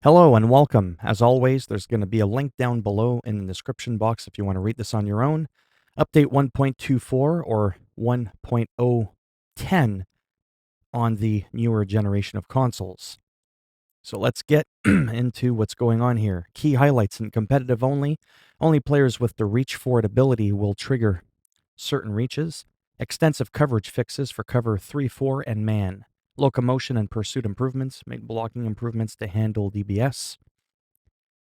Hello and welcome. As always, there's going to be a link down below in the description box if you want to read this on your own. Update 1.24 or 1.010 on the newer generation of consoles. So let's get into what's going on here. Key highlights in competitive only. Only players with the reach forward ability will trigger certain reaches. Extensive coverage fixes for cover 3, 4, and man. Locomotion and pursuit improvements, make blocking improvements to handle DBS.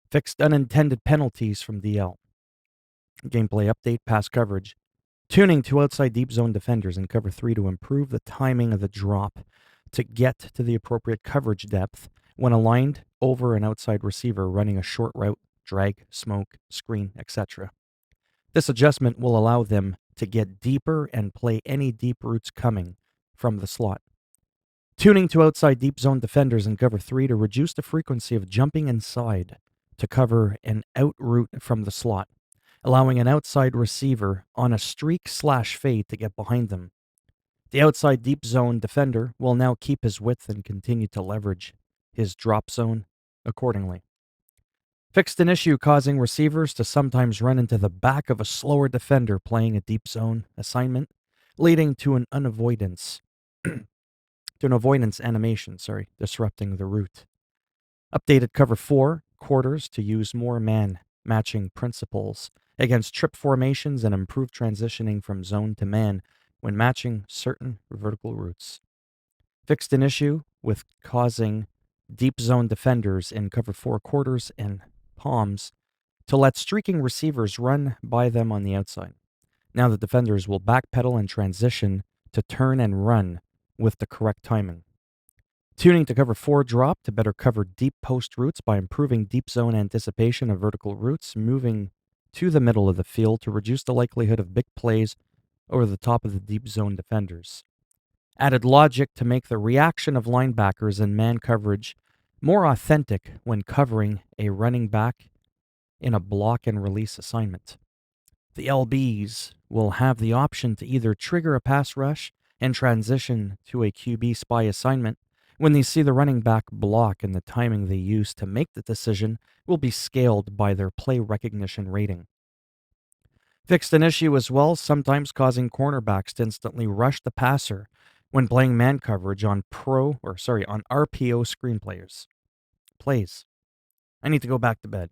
Fixed unintended penalties from DL. Gameplay update, pass coverage. Tuning to outside deep zone defenders in cover 3 to improve the timing of the drop to get to the appropriate coverage depth when aligned over an outside receiver running a short route, drag, smoke, screen, etc. This adjustment will allow them to get deeper and play any deep routes coming from the slot. Tuning to outside deep zone defenders in cover 3 to reduce the frequency of jumping inside to cover an out route from the slot, allowing an outside receiver on a streak/fade to get behind them. The outside deep zone defender will now keep his width and continue to leverage his drop zone accordingly. Fixed an issue causing receivers to sometimes run into the back of a slower defender playing a deep zone assignment, leading to an avoidance animation, disrupting the route. Updated cover 4 quarters to use more man matching principles against trip formations and improve transitioning from zone to man when matching certain vertical routes. Fixed an issue with causing deep zone defenders in cover 4 quarters and palms to let streaking receivers run by them on the outside. Now the defenders will backpedal and transition to turn and run with the correct timing. Tuning to cover 4 drop to better cover deep post routes by improving deep zone anticipation of vertical routes, moving to the middle of the field to reduce the likelihood of big plays over the top of the deep zone defenders. Added logic to make the reaction of linebackers and man coverage more authentic when covering a running back in a block and release assignment. The LBs will have the option to either trigger a pass rush and transition to a QB spy assignment when they see the running back block, and the timing they use to make the decision will be scaled by their play recognition rating. Fixed an issue as well, sometimes causing cornerbacks to instantly rush the passer when playing man coverage on RPO screenplays. Plays. I need to go back to bed.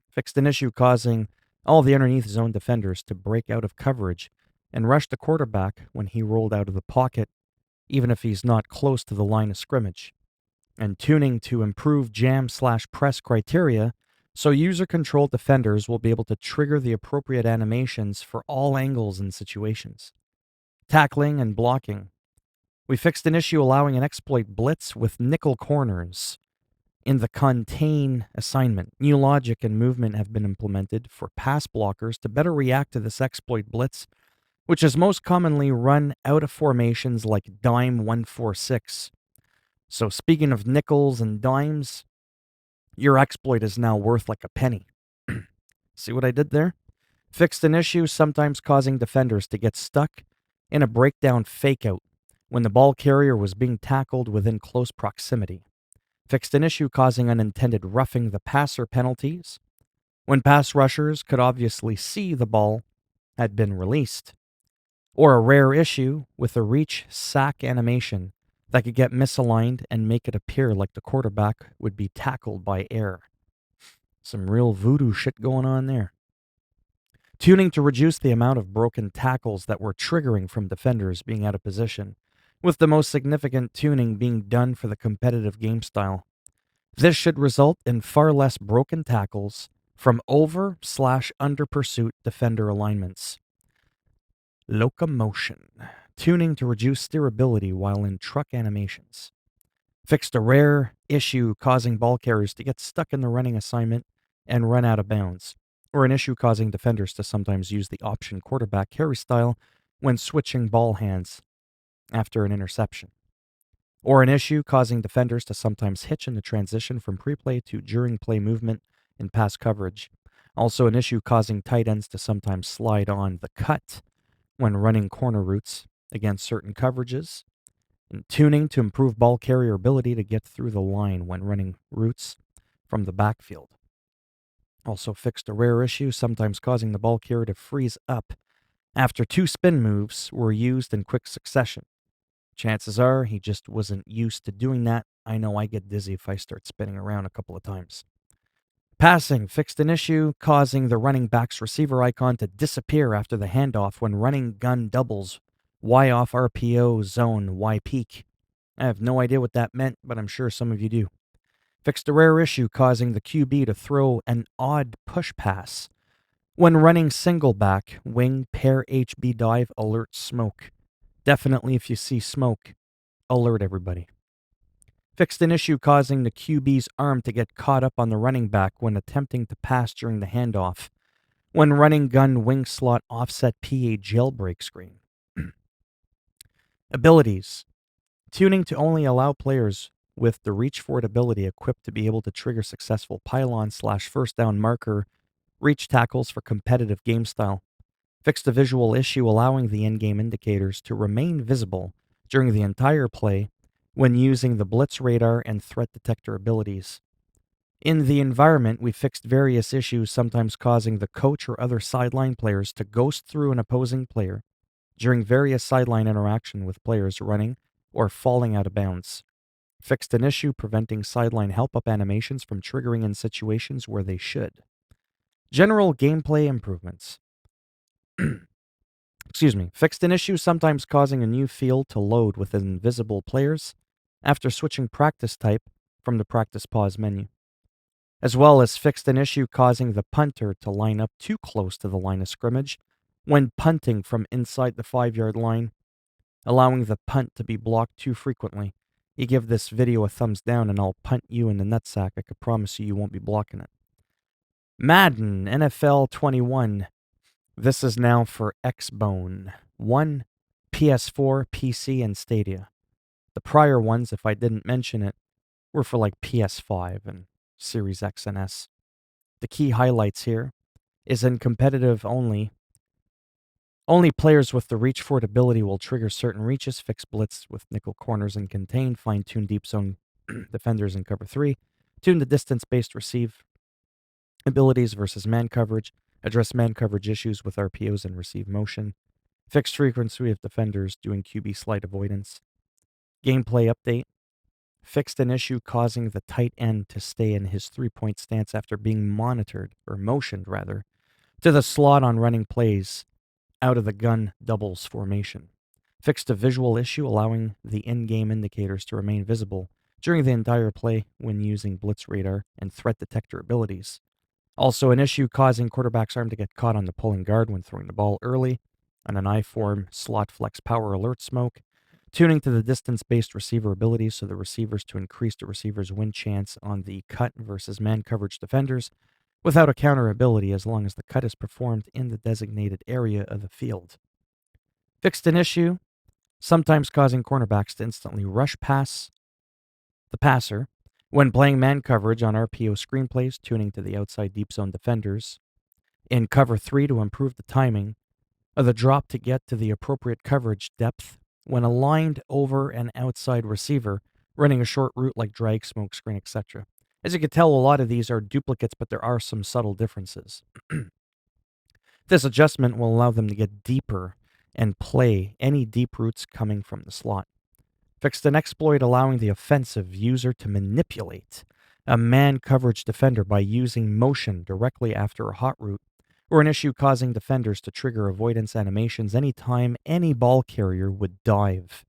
Fixed an issue causing all the underneath zone defenders to break out of coverage and rush the quarterback when he rolled out of the pocket, even if he's not close to the line of scrimmage. And tuning to improve jam/press criteria so user-controlled defenders will be able to trigger the appropriate animations for all angles and situations. Tackling and blocking. We fixed an issue allowing an exploit blitz with nickel corners in the contain assignment. New logic and movement have been implemented for pass blockers to better react to this exploit blitz, which is most commonly run out of formations like dime 146. So speaking of nickels and dimes, your exploit is now worth like a penny. See what I did there? Fixed an issue sometimes causing defenders to get stuck in a breakdown fakeout when the ball carrier was being tackled within close proximity. Fixed an issue causing unintended roughing the passer penalties when pass rushers could obviously see the ball had been released. Or a rare issue with a reach sack animation that could get misaligned and make it appear like the quarterback would be tackled by air. Some real voodoo shit going on there. Tuning to reduce the amount of broken tackles that were triggering from defenders being out of position, with the most significant tuning being done for the competitive game style. This should result in far less broken tackles from over/under pursuit defender alignments. Locomotion. Tuning to reduce steerability while in truck animations. Fixed a rare issue causing ball carriers to get stuck in the running assignment and run out of bounds, or an issue causing defenders to sometimes use the option quarterback carry style when switching ball hands after an interception, or an issue causing defenders to sometimes hitch in the transition from pre-play to during play movement in pass coverage. Also an issue causing tight ends to sometimes slide on the cut when running corner routes against certain coverages, and tuning to improve ball carrier ability to get through the line when running routes from the backfield. Also fixed a rare issue, sometimes causing the ball carrier to freeze up after 2 spin moves were used in quick succession. Chances are he just wasn't used to doing that. I know I get dizzy if I start spinning around a couple of times. Passing fixed an issue, causing the running back's receiver icon to disappear after the handoff when running gun doubles. Y off RPO zone, Y peak. I have no idea what that meant, but I'm sure some of you do. Fixed a rare issue, causing the QB to throw an odd push pass. When running single back, wing, pair HB dive, alert smoke. Definitely if you see smoke, alert everybody. Fixed an issue causing the QB's arm to get caught up on the running back when attempting to pass during the handoff. When running gun wing slot offset PA jailbreak screen. Abilities. Tuning to only allow players with the reach forward ability equipped to be able to trigger successful pylon/first down marker reach tackles for competitive game style. Fixed a visual issue allowing the in-game indicators to remain visible during the entire play when using the blitz radar and threat detector abilities. In the environment, we fixed various issues, sometimes causing the coach or other sideline players to ghost through an opposing player during various sideline interaction with players running or falling out of bounds. Fixed an issue preventing sideline help-up animations from triggering in situations where they should. General gameplay improvements. Fixed an issue sometimes causing a new field to load with invisible players after switching practice type from the practice pause menu, as well as fixed an issue causing the punter to line up too close to the line of scrimmage when punting from inside the 5-yard line, allowing the punt to be blocked too frequently. You give this video a thumbs down and I'll punt you in the nutsack. I could promise you won't be blocking it. Madden NFL 21. This is now for Xbone 1, PS4, PC, and Stadia. The prior ones, if I didn't mention it, were for like PS5 and Series X and S. The key highlights here is in competitive only players with the reach forward ability will trigger certain reaches, fix blitz with nickel corners and contain, fine-tune deep zone defenders in cover 3, tune the distance-based receive abilities versus man coverage, address man coverage issues with RPOs and receive motion, fixed frequency of defenders doing QB slide avoidance, gameplay update, fixed an issue causing the tight end to stay in his 3-point stance after being motioned to the slot on running plays out of the gun doubles formation. Fixed a visual issue allowing the in-game indicators to remain visible during the entire play when using blitz radar and threat detector abilities. Also an issue causing quarterback's arm to get caught on the pulling guard when throwing the ball early, and an I-form slot flex power alert smoke, tuning to the distance-based receiver abilities so the receivers to increase the receiver's win chance on the cut versus man coverage defenders without a counter ability as long as the cut is performed in the designated area of the field. Fixed an issue, sometimes causing cornerbacks to instantly rush pass the passer when playing man coverage on RPO screenplays, tuning to the outside deep zone defenders in cover 3 to improve the timing of the drop to get to the appropriate coverage depth when aligned over an outside receiver running a short route like drag, smoke screen, etc. As you can tell, a lot of these are duplicates, but there are some subtle differences. This adjustment will allow them to get deeper and play any deep routes coming from the slot. Fixed an exploit allowing the offensive user to manipulate a man coverage defender by using motion directly after a hot route, or an issue causing defenders to trigger avoidance animations anytime any ball carrier would dive.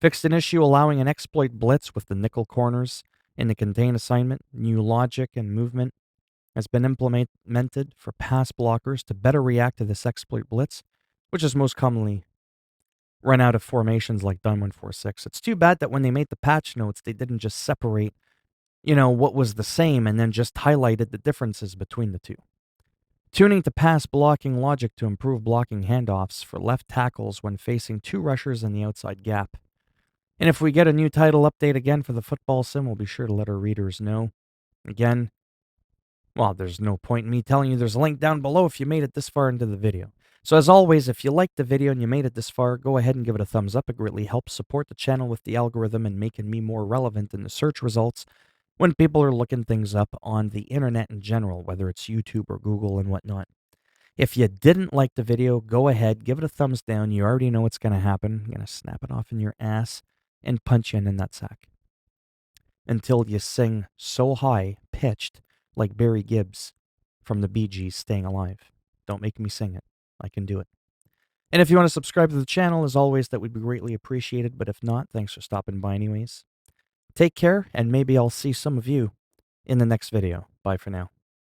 Fixed an issue allowing an exploit blitz with the nickel corners in the contain assignment. New logic and movement has been implemented for pass blockers to better react to this exploit blitz, which is most commonly run out of formations like Dime 146. It's too bad that when they made the patch notes, they didn't just separate, what was the same and then just highlighted the differences between the two. Tuning to pass blocking logic to improve blocking handoffs for left tackles when facing 2 rushers in the outside gap. And if we get a new title update again for the football sim, we'll be sure to let our readers know. Again, well, there's no point in me telling you there's a link down below if you made it this far into the video. So as always, if you liked the video and you made it this far, go ahead and give it a thumbs up. It greatly helps support the channel with the algorithm and making me more relevant in the search results. when people are looking things up on the internet in general, whether it's YouTube or Google and whatnot. If you didn't like the video, go ahead, give it a thumbs down. You already know what's going to happen. I'm going to snap it off in your ass and punch you in the nutsack until you sing so high pitched like Barry Gibbs from the Bee Gees, Staying Alive. Don't make me sing it. I can do it. And if you want to subscribe to the channel, as always, that would be greatly appreciated. But if not, thanks for stopping by anyways. Take care, and maybe I'll see some of you in the next video. Bye for now.